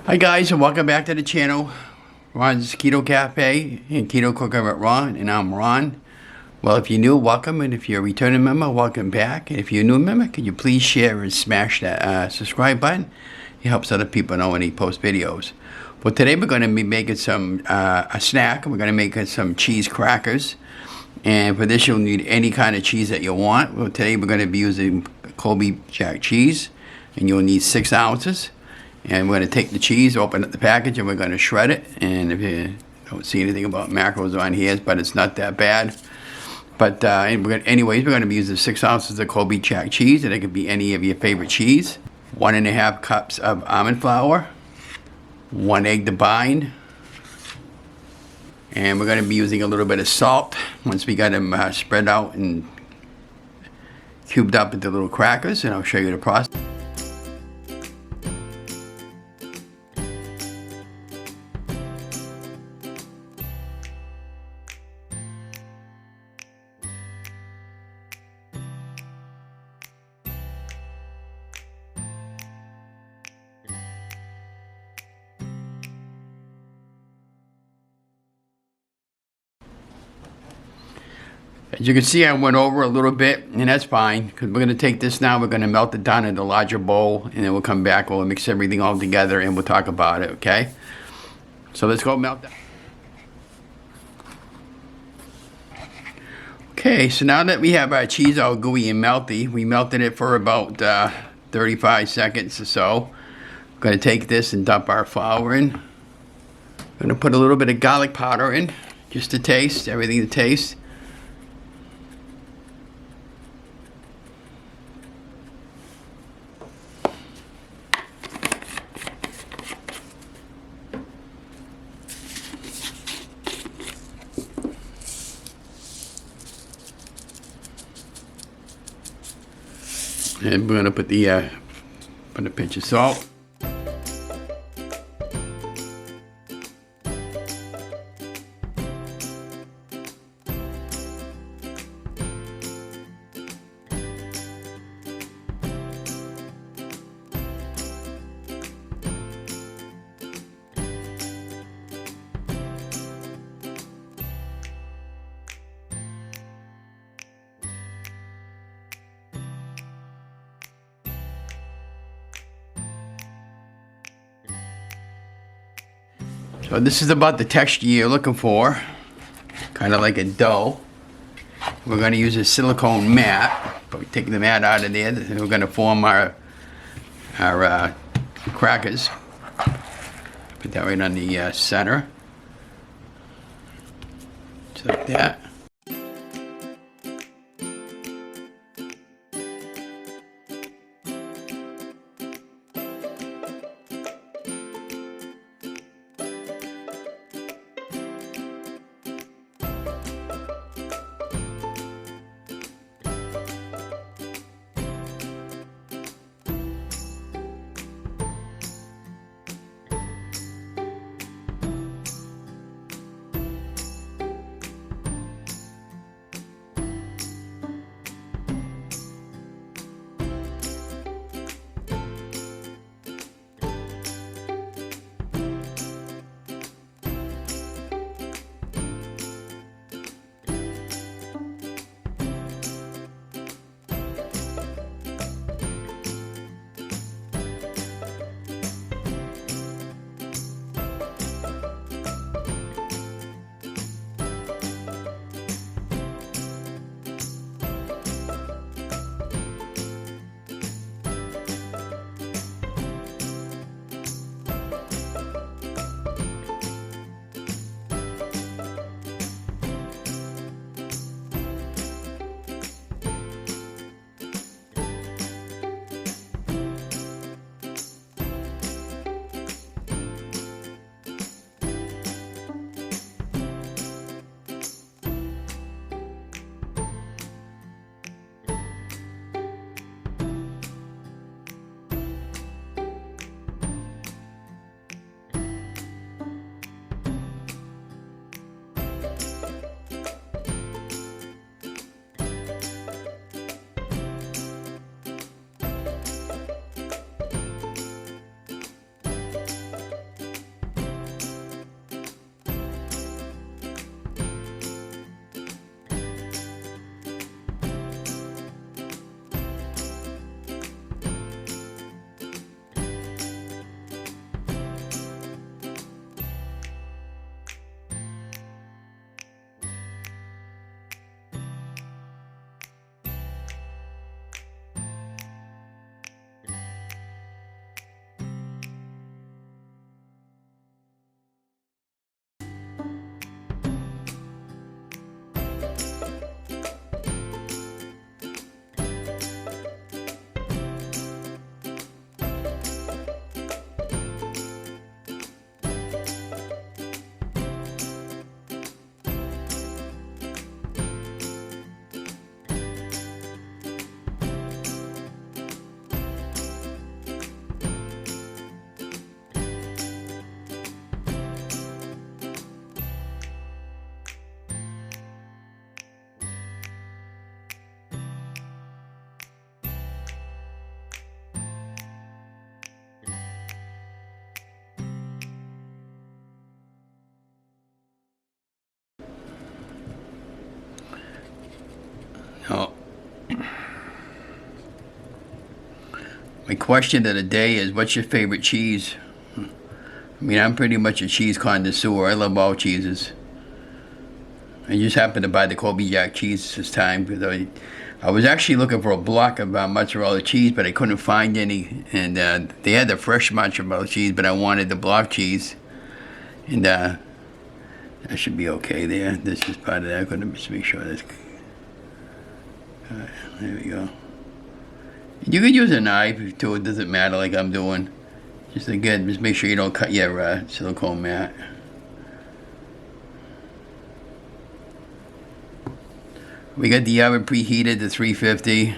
Hi guys, and welcome back to the channel. Ron's Keto Cafe and Keto Cooking with Ron, and I'm Ron. Well, if you're new, welcome, and if you're a returning member, welcome back. And if you're a new member, can you please share and smash that subscribe button? It helps other people know when they post videos. Well, today we're going to be making some a snack. We're going to make some cheese crackers, and for this you'll need any kind of cheese that you want. Well, today we're going to be using Colby jack cheese, and you'll need 6 ounces. And we're going to take the cheese, open up the package, and we're going to shred it. And if you don't see anything about macros on here, but it's not that bad. But anyways, we're going to be using 6 ounces of Colby jack cheese, and it could be any of your favorite cheese. 1.5 cups of almond flour. 1 egg to bind. And we're going to be using a little bit of salt once we got them spread out and cubed up into little crackers, and I'll show you the process. As you can see, I went over a little bit, and that's fine, because we're going to take this now, we're going to melt it down in a larger bowl, and then we'll come back, we'll mix everything all together, and we'll talk about it, okay? So let's go melt that. Okay, so now that we have our cheese all gooey and melty, we melted it for about 35 seconds or so. I'm going to take this and dump our flour in. I'm going to put a little bit of garlic powder in, just to taste, everything to taste. And we're going to put a pinch of salt. So this is about the texture you're looking for, kind of like a dough. We're going to use a silicone mat, but we're taking the mat out of there, and we're going to form our crackers. Put that right on the center, just like that. Oh. My question of the day is, what's your favorite cheese? I mean, I'm pretty much a cheese connoisseur. I love all cheeses. I just happened to buy the Colby Jack cheese this time because I was actually looking for a block of mozzarella cheese, but I couldn't find any. And they had the fresh mozzarella cheese, but I wanted the block cheese. And that should be okay there. This is part of that. I'm going to just make sure that's... there we go. You could use a knife too, it doesn't matter like I'm doing. Just again, just make sure you don't cut your silicone mat. We got the oven preheated to 350.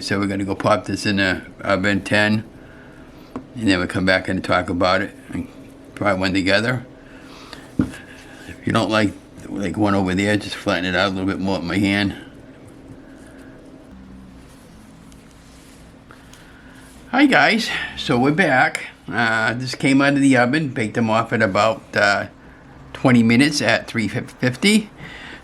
So we're gonna go pop this in the oven 10. And then we'll come back and talk about it and try one together. If you don't like one over there, just flatten it out a little bit more with my hand. Hi guys, so we're back. This came out of the oven, baked them off at about 20 minutes at 350.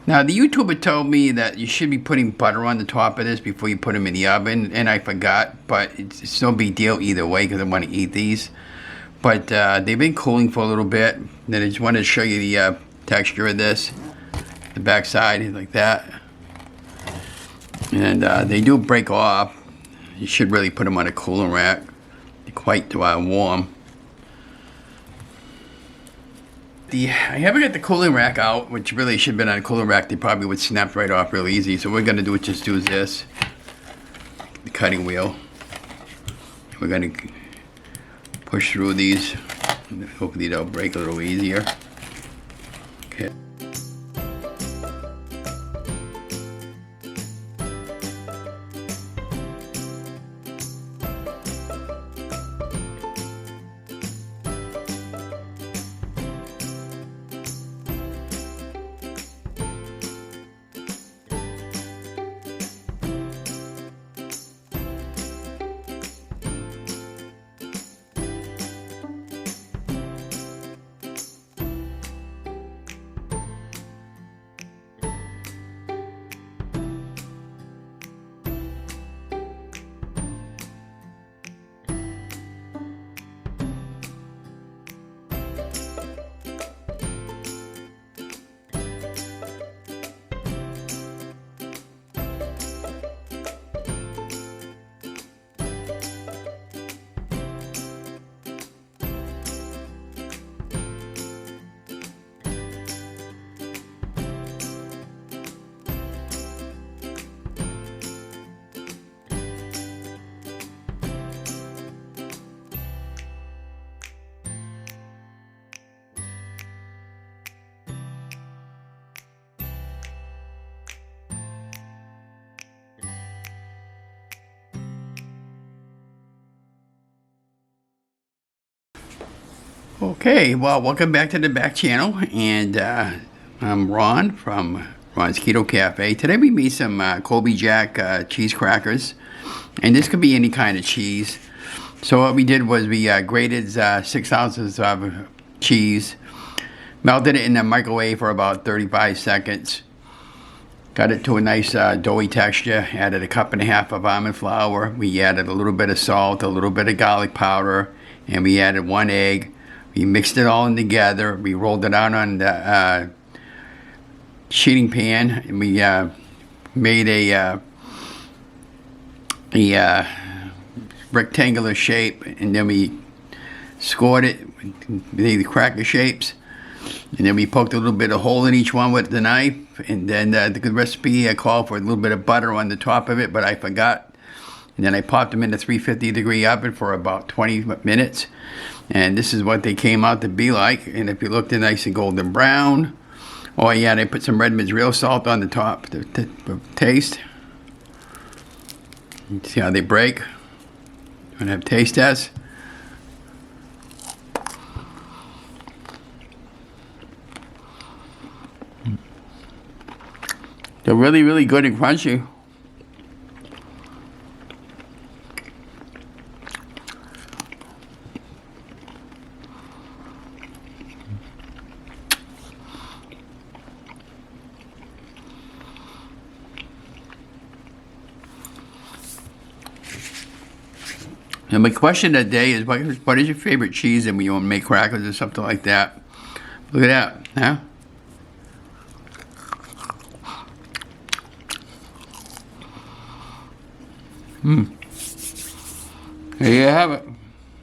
Now the YouTuber told me that you should be putting butter on the top of this before you put them in the oven, and I forgot, but it's no big deal either way because I want to eat these. But they've been cooling for a little bit, and I just wanted to show you the texture of this. The back side is like that. And they do break off. You should really put them on a cooling rack. They're quite warm. I haven't got the cooling rack out, which really should have been on a cooling rack. They probably would snap right off real easy. So what we're gonna do is just use this, the cutting wheel. We're gonna push through these. Hopefully they'll break a little easier. Okay. Okay, well, welcome back to the back channel, and I'm Ron from Ron's Keto Cafe. Today we made some Colby Jack cheese crackers, and this could be any kind of cheese. So what we did was we grated 6 ounces of cheese, melted it in the microwave for about 35 seconds, got it to a nice doughy texture, added 1.5 cups of almond flour, we added a little bit of salt, a little bit of garlic powder, and we added 1 egg. We mixed it all in together. We rolled it out on the sheeting pan, and we made a rectangular shape, and then we scored it with the cracker shapes, and then we poked a little bit of hole in each one with the knife, and then the recipe called for a little bit of butter on the top of it, but I forgot. And then I popped them in the 350 degree oven for about 20 minutes. And this is what they came out to be like. And if you look, they're nice and golden brown. Oh yeah, they put some Redmond's real salt on the top to taste. You see how they break? I'm gonna have taste tests. They're really, really good and crunchy. And my question of the day is, what is your favorite cheese? And when you want to make crackers or something like that. Look at that, huh? There you have it.